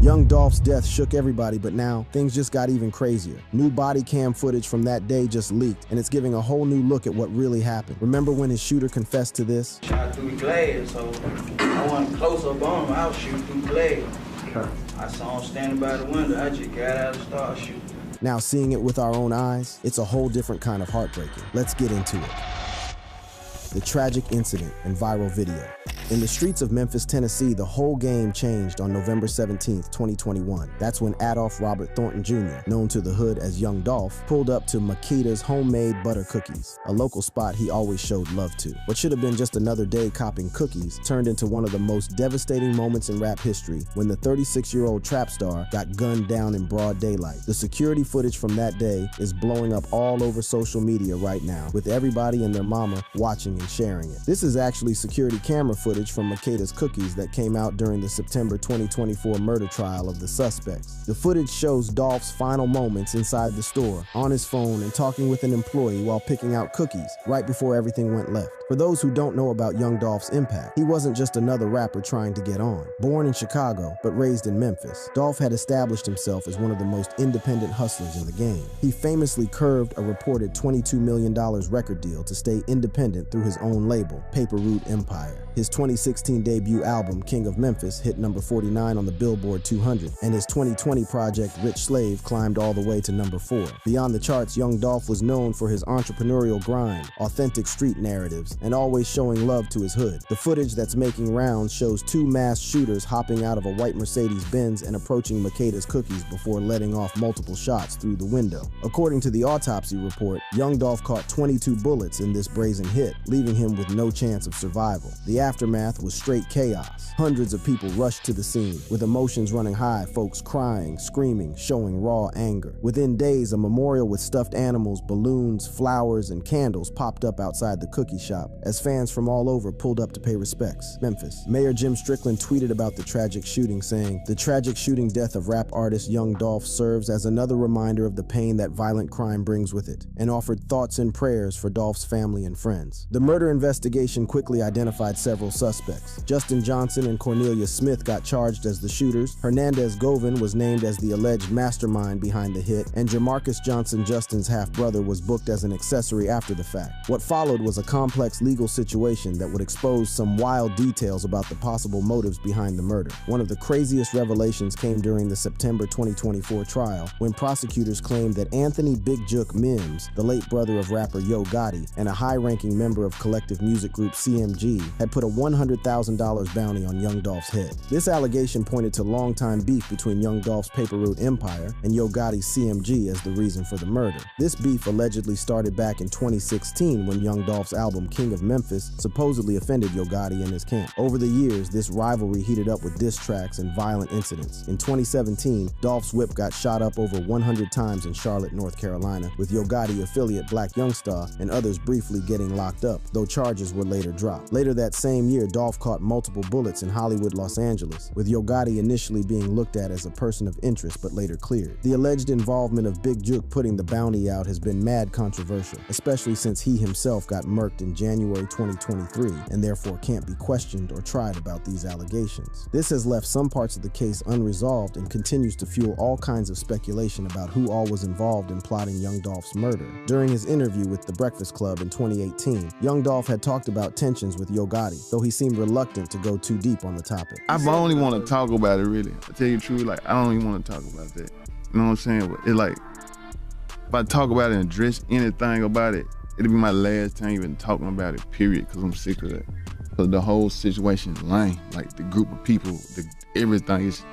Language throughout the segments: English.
Young Dolph's death shook everybody, but now things just got even crazier. New body cam footage from that day just leaked, and it's giving a whole new look at what really happened. Remember when his shooter confessed to this? Shot through the glass, so I wasn't close up on him. I was shooting through the glass. Okay. I saw him standing by the window. I just got out and started shooting. Now seeing it with our own eyes, it's a whole different kind of heartbreaking. Let's get into it. The tragic incident and viral video. In the streets of Memphis, Tennessee, the whole game changed on November 17th, 2021. That's when Adolph Robert Thornton Jr., known to the hood as Young Dolph, pulled up to Makita's homemade butter cookies, a local spot he always showed love to. What should have been just another day copping cookies turned into one of the most devastating moments in rap history when the 36-year-old trap star got gunned down in broad daylight. The security footage from that day is blowing up all over social media right now, with everybody and their mama watching and sharing it. This is actually security camera footage from Makita's cookies that came out during the September 2024 murder trial of the suspects. The footage shows Dolph's final moments inside the store, on his phone and talking with an employee while picking out cookies, right before everything went left. For those who don't know about Young Dolph's impact, he wasn't just another rapper trying to get on. Born in Chicago, but raised in Memphis, Dolph had established himself as one of the most independent hustlers in the game. He famously curved a reported $22 million record deal to stay independent through his own label, Paper Route Empire. His 2016 debut album, King of Memphis, hit number 49 on the Billboard 200, and his 2020 project, Rich Slave, climbed all the way to number 4. Beyond the charts, Young Dolph was known for his entrepreneurial grind, authentic street narratives, and always showing love to his hood. The footage that's making rounds shows 2 masked shooters hopping out of a white Mercedes-Benz and approaching Makita's cookies before letting off multiple shots through the window. According to the autopsy report, Young Dolph caught 22 bullets in this brazen hit, leaving him with no chance of survival. The aftermath was straight chaos. Hundreds of people rushed to the scene, with emotions running high, folks crying, screaming, showing raw anger. Within days, a memorial with stuffed animals, balloons, flowers, and candles popped up outside the cookie shop as fans from all over pulled up to pay respects. Memphis. Mayor Jim Strickland tweeted about the tragic shooting, saying, "The tragic shooting death of rap artist Young Dolph serves as another reminder of the pain that violent crime brings with it," and offered thoughts and prayers for Dolph's family and friends. The murder investigation quickly identified several suspects. Justin Johnson and Cornelius Smith got charged as the shooters, Hernandez Govin was named as the alleged mastermind behind the hit, and Jamarcus Johnson, Justin's half-brother, was booked as an accessory after the fact. What followed was a complex legal situation that would expose some wild details about the possible motives behind the murder. One of the craziest revelations came during the September 2024 trial, when prosecutors claimed that Anthony Big Jook Mims, the late brother of rapper Yo Gotti and a high-ranking member of collective music group CMG, had put a $100,000 bounty on Young Dolph's head. This allegation pointed to longtime beef between Young Dolph's Paper Route Empire and Yo Gotti's CMG as the reason for the murder. This beef allegedly started back in 2016 when Young Dolph's album King of Memphis supposedly offended Yo Gotti and his camp. Over the years, this rivalry heated up with diss tracks and violent incidents. In 2017, Dolph's whip got shot up over 100 times in Charlotte, North Carolina, with Yo Gotti affiliate Black Youngstar and others briefly getting locked up, though charges were later dropped. Later that same year, Dolph caught multiple bullets in Hollywood, Los Angeles, with Yo Gotti initially being looked at as a person of interest but later cleared. The alleged involvement of Big Jook putting the bounty out has been mad controversial, especially since he himself got murked in January 2023 and therefore can't be questioned or tried about these allegations. This has left some parts of the case unresolved and continues to fuel all kinds of speculation about who all was involved in plotting Young Dolph's murder. During his interview with The Breakfast Club in 2018, Young Dolph had talked about tensions with Yo Gotti, though he seemed reluctant to go too deep on the topic. I only want to talk about it, really. I tell you the truth, like, I don't even want to talk about that. You know what I'm saying? But it's like, if I talk about it and address anything about it, it'll be my last time even talking about it, period, because I'm sick of that. Because the whole situation is lame. Like, the group of people, everything is,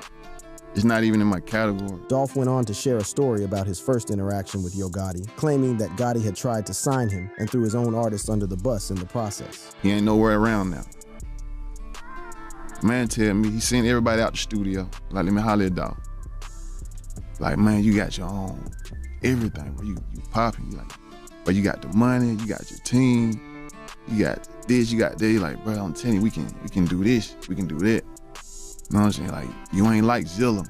it's not even in my category. Dolph went on to share a story about his first interaction with Yo Gotti, claiming that Gotti had tried to sign him and threw his own artist under the bus in the process. He ain't nowhere around now. Man tell me, he sent everybody out the studio, like, let me holler at Dolph. Like, man, you got your own everything, bro. You popping, you like, but you got the money, you got your team, you got this, you got that. You like, bro, I'm telling you, we can do this, we can do that. You know what I'm saying? Like, you ain't like Zilla.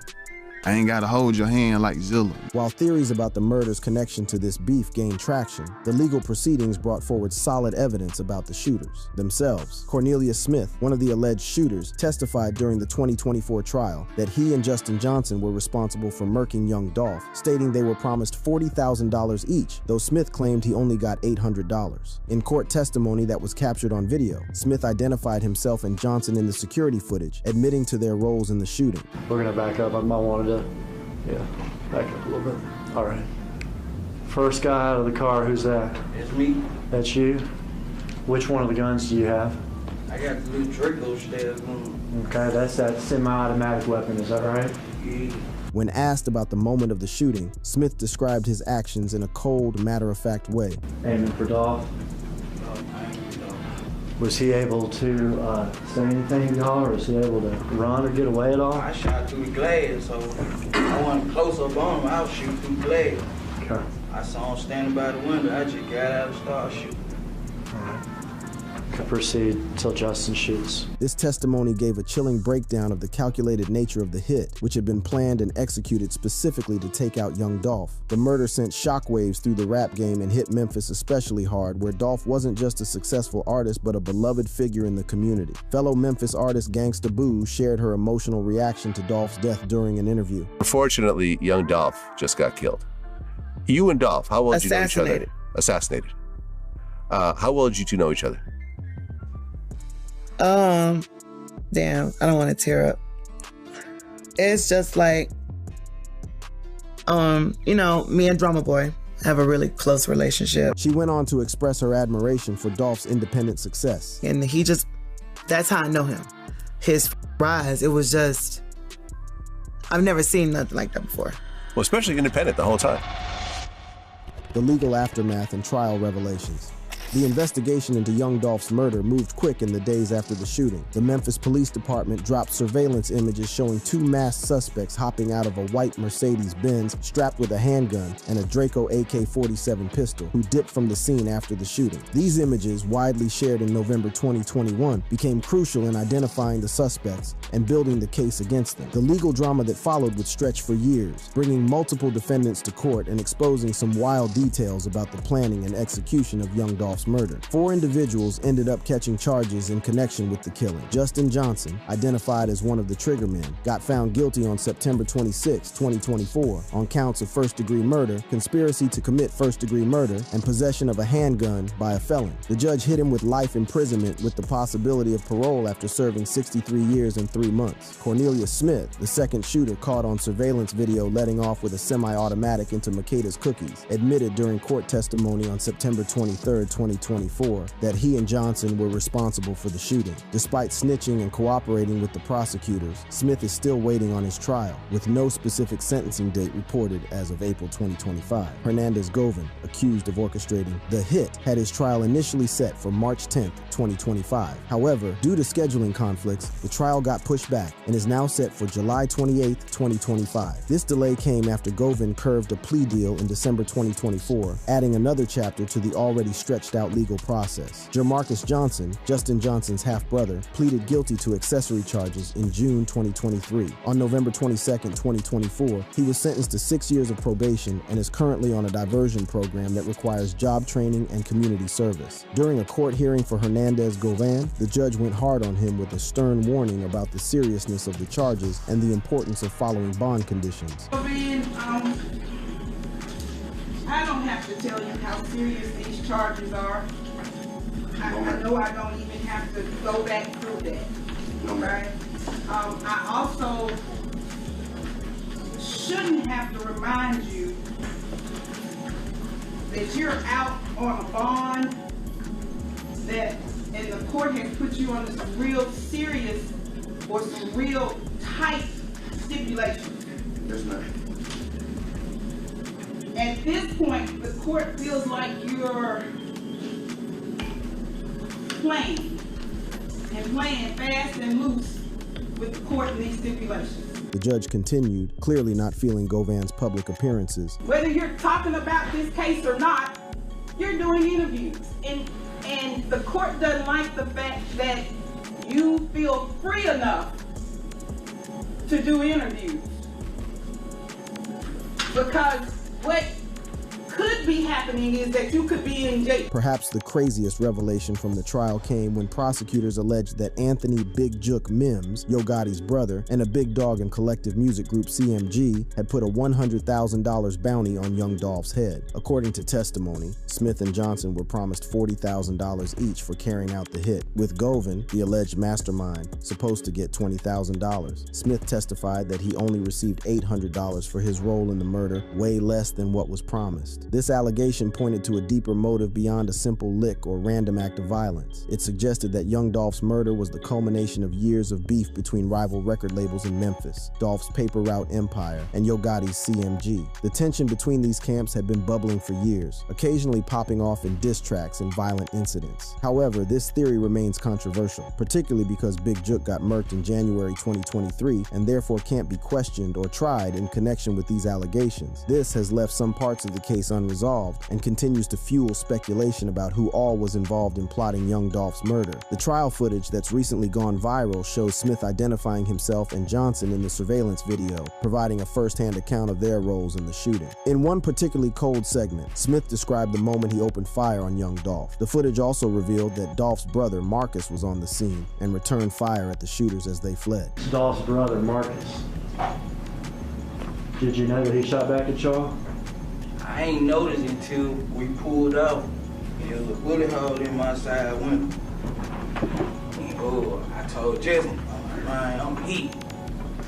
I ain't gotta hold your hand like Zilla. While theories about the murder's connection to this beef gained traction, the legal proceedings brought forward solid evidence about the shooters themselves. Cornelius Smith, one of the alleged shooters, testified during the 2024 trial that he and Justin Johnson were responsible for murking young Dolph, stating they were promised $40,000 each, though Smith claimed he only got $800. In court testimony that was captured on video, Smith identified himself and Johnson in the security footage, admitting to their roles in the shooting. We're gonna back up. I wanted to, back up a little bit. All right. First guy out of the car, who's that? It's me. That's you? Which one of the guns do you have? I got the little Draco stairs on. Okay, that's that semi-automatic weapon, is that right? Yeah. When asked about the moment of the shooting, Smith described his actions in a cold, matter-of-fact way. Aiming for Dolph. Was he able to say anything to y'all, or was he able to run or get away at all? I shot through the glass, so I wasn't close up on him. I was shooting through the glass. Okay. I saw him standing by the window. I just got out and started shooting. All right. Proceed until Justin shoots. This testimony gave a chilling breakdown of the calculated nature of the hit, which had been planned and executed specifically to take out young Dolph. The murder sent shockwaves through the rap game and hit Memphis especially hard, where Dolph wasn't just a successful artist, but a beloved figure in the community. Fellow Memphis artist Gangsta Boo shared her emotional reaction to Dolph's death during an interview. Unfortunately, young Dolph just got killed. You and Dolph, how well did you know each other? Assassinated. How well did you two know each other? Damn, I don't want to tear up. It's just like, me and Drama Boy have a really close relationship. She went on to express her admiration for Dolph's independent success. And that's how I know him. His rise, it was just, I've never seen nothing like that before. Well, especially independent the whole time. The legal aftermath and trial revelations. The investigation into young Dolph's murder moved quick in the days after the shooting. The Memphis Police Department dropped surveillance images showing two masked suspects hopping out of a white Mercedes-Benz strapped with a handgun and a Draco AK-47 pistol, who dipped from the scene after the shooting. These images, widely shared in November 2021, became crucial in identifying the suspects and building the case against them. The legal drama that followed would stretch for years, bringing multiple defendants to court and exposing some wild details about the planning and execution of young Dolph's murder. 4 individuals ended up catching charges in connection with the killing. Justin Johnson, identified as one of the triggermen, got found guilty on September 26, 2024, on counts of first-degree murder, conspiracy to commit first-degree murder, and possession of a handgun by a felon. The judge hit him with life imprisonment with the possibility of parole after serving 63 years and 3 months. Cornelius Smith, the second shooter caught on surveillance video letting off with a semi-automatic into Makeda's cookies, admitted during court testimony on September 23, 2024, that he and Johnson were responsible for the shooting. Despite snitching and cooperating with the prosecutors, Smith is still waiting on his trial, with no specific sentencing date reported as of April 2025. Hernandez Govan, accused of orchestrating the hit, had his trial initially set for March 10, 2025. However, due to scheduling conflicts, the trial got pushed back and is now set for July 28, 2025. This delay came after Govan curved a plea deal in December 2024, adding another chapter to the already stretched out legal process. Jamarcus Johnson, Justin Johnson's half-brother, pleaded guilty to accessory charges in June 2023. On November 22, 2024, he was sentenced to 6 years of probation and is currently on a diversion program that requires job training and community service. During a court hearing for Hernandez Govan, the judge went hard on him with a stern warning about the seriousness of the charges and the importance of following bond conditions. I don't have to tell you how serious these charges are. I know I don't even have to go back through that, right? I also shouldn't have to remind you that you're out on a bond and the court has put you under some real serious or some real tight stipulations. Yes, ma'am. At this point, the court feels like you're playing fast and loose with the court and these stipulations. The judge continued, clearly not feeling Govan's public appearances. Whether you're talking about this case or not, you're doing interviews. And the court doesn't like the fact that you feel free enough to do interviews. Because what could be happening is that you could be in jail. Perhaps the craziest revelation from the trial came when prosecutors alleged that Anthony Big Jook Mims, Yo Gotti's brother, and a big dog and collective music group CMG had put a $100,000 bounty on young Dolph's head. According to testimony, Smith and Johnson were promised $40,000 each for carrying out the hit, with Govan, the alleged mastermind, supposed to get $20,000. Smith testified that he only received $800 for his role in the murder, way less than what was promised. This allegation pointed to a deeper motive beyond a simple lick or random act of violence. It suggested that young Dolph's murder was the culmination of years of beef between rival record labels in Memphis, Dolph's Paper Route Empire and Yo Gotti's CMG. The tension between these camps had been bubbling for years, occasionally popping off in diss tracks and violent incidents. However, this theory remains controversial, particularly because Big Jook got murked in January 2023 and therefore can't be questioned or tried in connection with these allegations. This has left some parts of the case unresolved and continues to fuel speculation about who all was involved in plotting young Dolph's murder. The trial footage that's recently gone viral shows Smith identifying himself and Johnson in the surveillance video, providing a first-hand account of their roles in the shooting. In one particularly cold segment, Smith described the moment he opened fire on young Dolph. The footage also revealed that Dolph's brother Marcus was on the scene and returned fire at the shooters as they fled. Dolph's brother Marcus. Did you know that he shot back at y'all? I ain't noticed until we pulled out. There was a bullet hole in my side window. And, I told Jesse, man, I'm hit.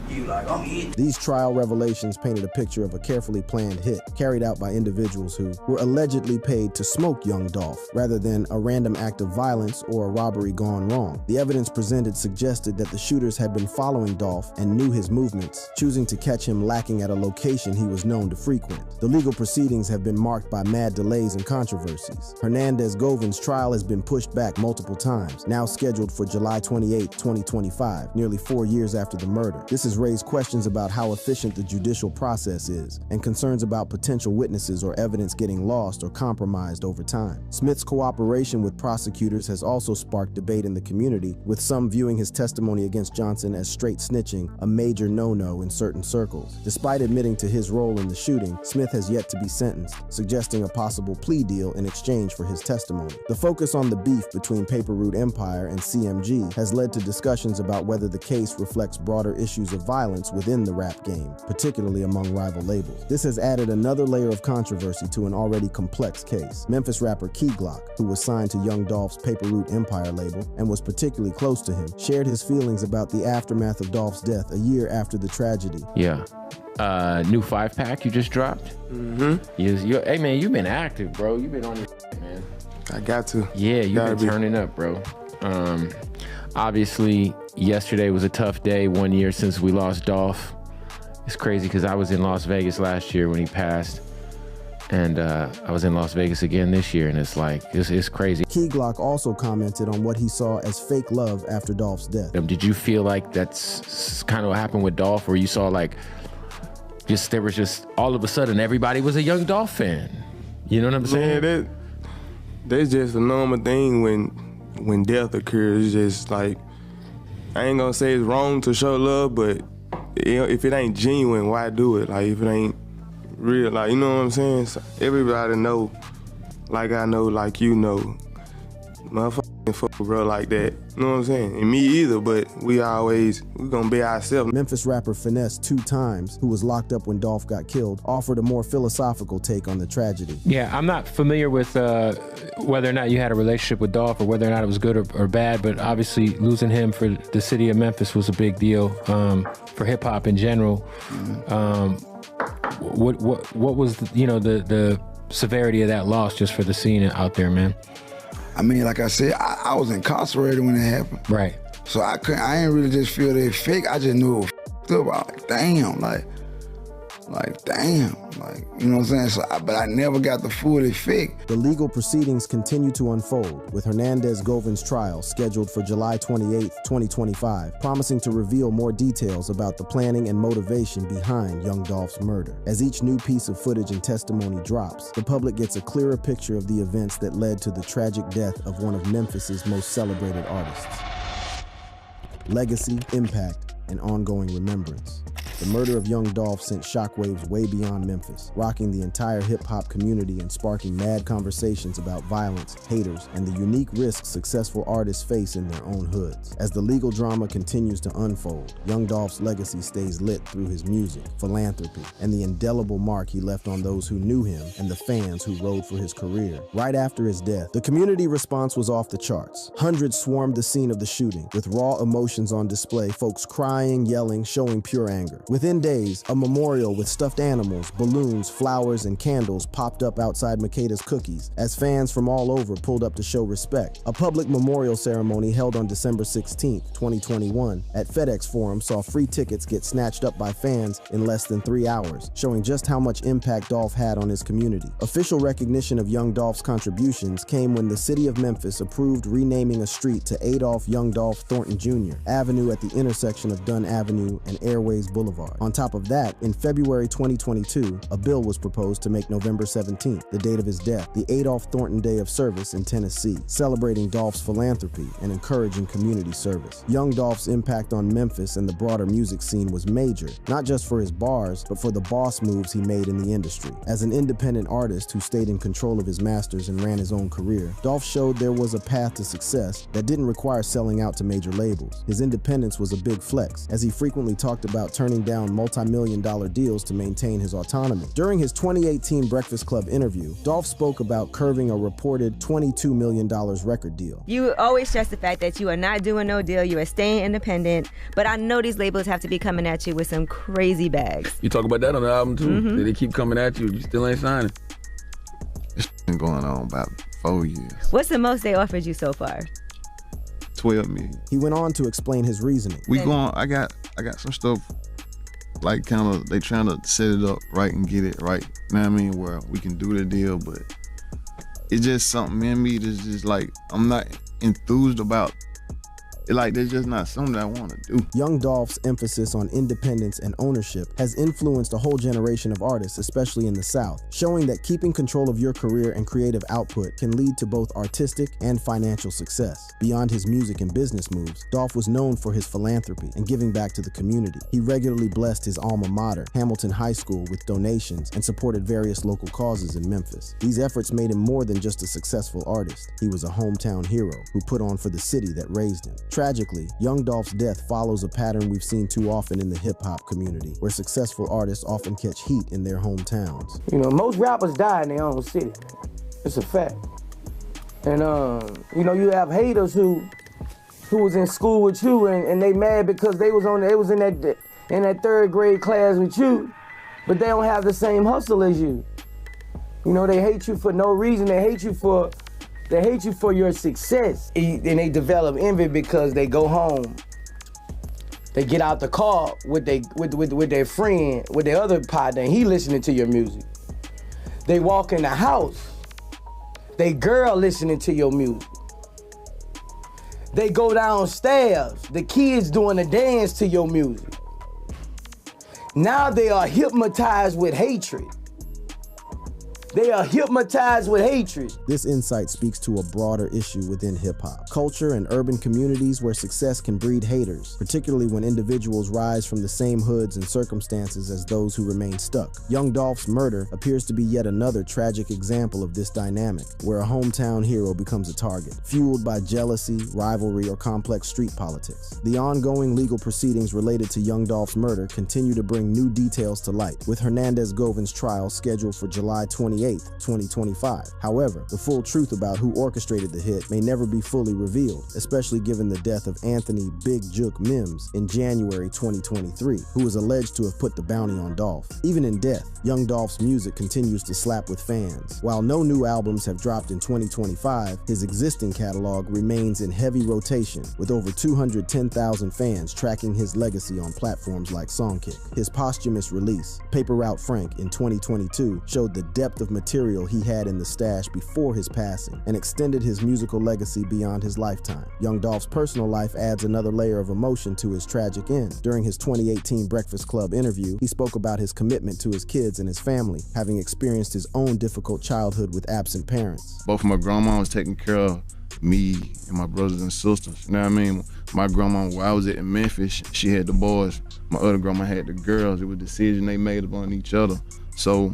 He was like, I'm hit. These trial revelations painted a picture of a carefully planned hit carried out by individuals who were allegedly paid to smoke young Dolph, rather than a random act of violence or a robbery gone wrong. The evidence presented suggested that the shooters had been following Dolph and knew his movements, choosing to catch him lacking at a location he was known to frequent. The legal proceedings have been marked by mad delays and controversies. Hernandez Govan's trial has been pushed back multiple times, now scheduled for July 28, 2025, nearly 4 years after the murder. This has raised questions about how efficient the judicial process is, and concerns about potential witnesses or evidence getting lost or compromised over time. Smith's cooperation with prosecutors has also sparked debate in the community, with some viewing his testimony against Johnson as straight snitching, a major no-no in certain circles. Despite admitting to his role in the shooting, Smith has yet to be sentenced, suggesting a possible plea deal in exchange for his testimony. The focus on the beef between Paper Route Empire and CMG has led to discussions about whether the case reflects broader issues of violence within the rap game, particularly among rival labels. This has added another layer of controversy to an already complex case. Memphis rapper Key Glock, who was signed to Young Dolph's Paper Route Empire label and was particularly close to him, shared his feelings about the aftermath of Dolph's death a year after the tragedy. Yeah. New 5-pack you just dropped? Hey man, you've been active, bro. You've been on your man. I got to. Yeah, you've been turning up, bro. Obviously, yesterday was a tough day, 1 year since we lost Dolph. It's crazy because I was in Las Vegas last year when he passed. And I was in Las Vegas again this year, and it's like, it's crazy. Key Glock also commented on what he saw as fake love after Dolph's death. Did you feel like that's kind of what happened with Dolph, where you saw like, there was just, all of a sudden, everybody was a young Dolph fan? You know what I'm saying? Yeah, that's just a normal thing when death occurs. It's just like, I ain't gonna say it's wrong to show love, but if it ain't genuine, why do it? Like, if it ain't real, like, you know what I'm saying? So everybody know, like I know, like you know, motherfucking fuck bro like that. You know what I'm saying? And me either, but we gonna be ourselves. Memphis rapper Finesse 2 Times, who was locked up when Dolph got killed, offered a more philosophical take on the tragedy. Yeah, I'm not familiar with whether or not you had a relationship with Dolph or whether or not it was good or bad, but obviously losing him for the city of Memphis was a big deal for hip hop in general. What was the severity of that loss just for the scene out there, man? I mean, like I said, I was incarcerated when it happened. Right. So I ain't really just feel that fake. I just knew it was up. I was like, damn, like, damn, like, you know what I'm saying? So, but I never got the full effect. The legal proceedings continue to unfold, with Hernandez Govan's trial scheduled for July 28, 2025, promising to reveal more details about the planning and motivation behind young Dolph's murder. As each new piece of footage and testimony drops, the public gets a clearer picture of the events that led to the tragic death of one of Memphis's most celebrated artists. Legacy, impact, and ongoing remembrance. The murder of young Dolph sent shockwaves way beyond Memphis, rocking the entire hip-hop community and sparking mad conversations about violence, haters, and the unique risks successful artists face in their own hoods. As the legal drama continues to unfold, young Dolph's legacy stays lit through his music, philanthropy, and the indelible mark he left on those who knew him and the fans who rode for his career. Right after his death, the community response was off the charts. Hundreds swarmed the scene of the shooting, with raw emotions on display, folks crying, yelling, showing pure anger. Within days, a memorial with stuffed animals, balloons, flowers, and candles popped up outside Makeda's Cookies as fans from all over pulled up to show respect. A public memorial ceremony held on December 16, 2021, at FedEx Forum saw free tickets get snatched up by fans in less than 3 hours, showing just how much impact Dolph had on his community. Official recognition of young Dolph's contributions came when the city of Memphis approved renaming a street to Adolph Young Dolph Thornton Jr. Avenue at the intersection of Dunn Avenue and Airways Boulevard. On top of that, in February 2022, a bill was proposed to make November 17th, the date of his death, the Adolph Thornton Day of Service in Tennessee, celebrating Dolph's philanthropy and encouraging community service. Young Dolph's impact on Memphis and the broader music scene was major, not just for his bars, but for the boss moves he made in the industry. As an independent artist who stayed in control of his masters and ran his own career, Dolph showed there was a path to success that didn't require selling out to major labels. His independence was a big flex, as he frequently talked about turning down multi-million-dollar deals to maintain his autonomy. During his 2018 Breakfast Club interview, Dolph spoke about curving a reported $22 million record deal. You always stress the fact that you are not doing no deal, you are staying independent, but I know these labels have to be coming at you with some crazy bags. You talk about that on the album too. Mm-hmm. They keep coming at you, you still ain't signing. It's been going on about 4 years. What's the most they offered you so far? 12 million. He went on to explain his reasoning. I got some stuff, like kind of, they trying to set it up right and get it right. You know what I mean? Where we can do the deal, but it's just something in me that's just like, I'm not enthused about. Like, there's just not something that I want to do. Young Dolph's emphasis on independence and ownership has influenced a whole generation of artists, especially in the South, showing that keeping control of your career and creative output can lead to both artistic and financial success. Beyond his music and business moves, Dolph was known for his philanthropy and giving back to the community. He regularly blessed his alma mater, Hamilton High School, with donations and supported various local causes in Memphis. These efforts made him more than just a successful artist. He was a hometown hero who put on for the city that raised him. Tragically, young Dolph's death follows a pattern we've seen too often in the hip-hop community, where successful artists often catch heat in their hometowns. You know, most rappers die in their own city. It's a fact. And, you know, you have haters who was in school with you and they mad because they was in that third grade class with you, but they don't have the same hustle as you. You know, they hate you for no reason. They hate you for your success. And they develop envy because they go home. They get out the car with their friend, with their other partner, and he listening to your music. They walk in the house, they girl listening to your music. They go downstairs, the kids doing a dance to your music. Now they are hypnotized with hatred. They are hypnotized with hatred. This insight speaks to a broader issue within hip-hop. Culture and urban communities where success can breed haters, particularly when individuals rise from the same hoods and circumstances as those who remain stuck. Young Dolph's murder appears to be yet another tragic example of this dynamic, where a hometown hero becomes a target, fueled by jealousy, rivalry, or complex street politics. The ongoing legal proceedings related to Young Dolph's murder continue to bring new details to light, with Hernandez Govin's trial scheduled for July 28, 2025. However, the full truth about who orchestrated the hit may never be fully revealed, especially given the death of Anthony Big Jook Mims in January 2023, who was alleged to have put the bounty on Dolph. Even in death, Young Dolph's music continues to slap with fans. While no new albums have dropped in 2025, his existing catalog remains in heavy rotation, with over 210,000 fans tracking his legacy on platforms like Songkick. His posthumous release, Paper Route Frank, in 2022 showed the depth of of material he had in the stash before his passing and extended his musical legacy beyond his lifetime. Young Dolph's personal life adds another layer of emotion to his tragic end. During his 2018 Breakfast Club interview, he spoke about his commitment to his kids and his family, having experienced his own difficult childhood with absent parents. Both of my grandma was taking care of me and my brothers and sisters. You know what I mean? My grandma, while I was in Memphis, she had the boys. My other grandma had the girls. It was a decision they made upon each other. So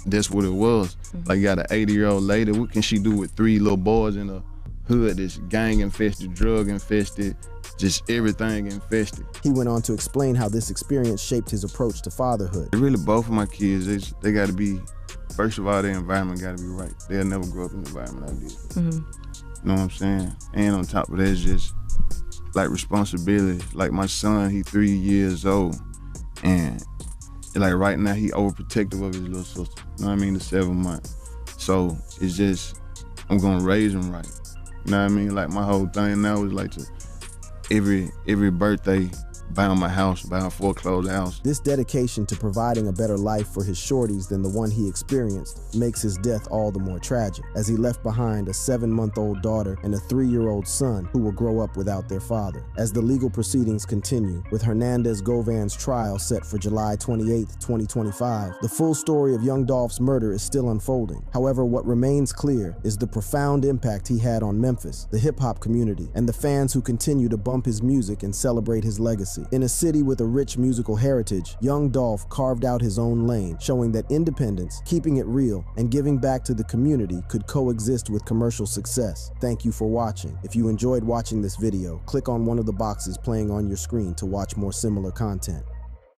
that's what it was. Like, you got an 80-year-old lady, what can she do with 3 little boys in a hood that's gang infested, drug infested, just everything infested? He went on to explain how this experience shaped his approach to fatherhood. Really, both of my kids, they got to be, first of all, their environment got to be right. They'll never grow up in the environment I did. You know what I'm saying? And on top of that, it's just like responsibility. Like my son, he 3 years old, and like right now he overprotective of his little sister. You know what I mean? The 7 months. So it's just, I'm gonna raise him right. You know what I mean? Like my whole thing now is like to every birthday, buy him a house, buy him a foreclosed house. This dedication to providing a better life for his shorties than the one he experienced makes his death all the more tragic, as he left behind a 7-month-old daughter and a 3-year-old son who will grow up without their father. As the legal proceedings continue, with Hernandez Govan's trial set for July 28, 2025, the full story of young Dolph's murder is still unfolding. However, what remains clear is the profound impact he had on Memphis, the hip-hop community, and the fans who continue to bump his music and celebrate his legacy. In a city with a rich musical heritage, young Dolph carved out his own lane, showing that independence, keeping it real, and giving back to the community could coexist with commercial success. Thank you for watching. If you enjoyed watching this video, click on one of the boxes playing on your screen to watch more similar content.